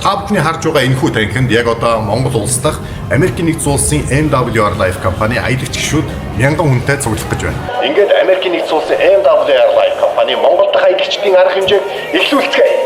Та бүхний харж байгаа энэхүү танхимд яг одоо Монгол улс дахь Америкийн нэгдсэн улсын MWR Life компани аялагч гишүүд 1000 хүнтэй цуглах гэж байна. Ингээд Америкийн нэгдсэн улсын MWR Life компани Монгол дахь аялагчдын арга хэмжээг эхлүүлцгээе.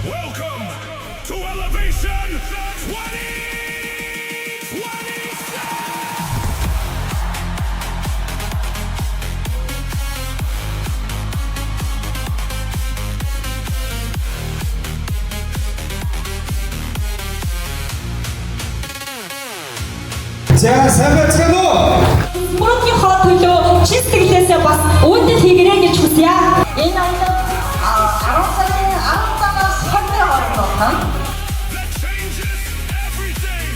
Welcome to Elevation 2027! За сайн байцгаана уу? Мөнхийнхөө төлөө чин сэтгэлээсээ бас үүдэд хийгэрэй гэж хүсье. Энэ аялал 10 сарын 17-наас сарын хооронд байна. That changes everything!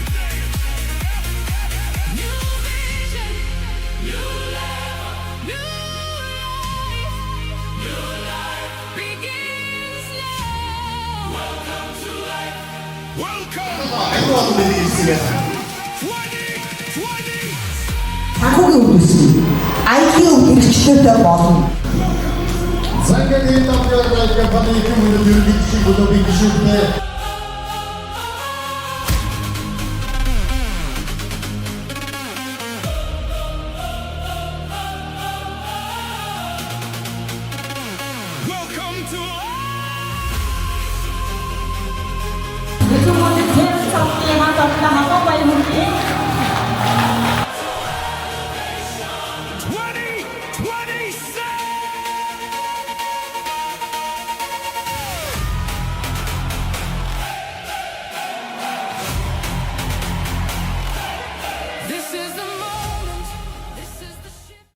New vision, new level, new life begins now. Welcome to life. Welcome 2020! Санхүүгийн үүднээс IT-ийн үргэлжлэлтэй болно. Zangan Life компани их юм уу юу гэж бодож байна.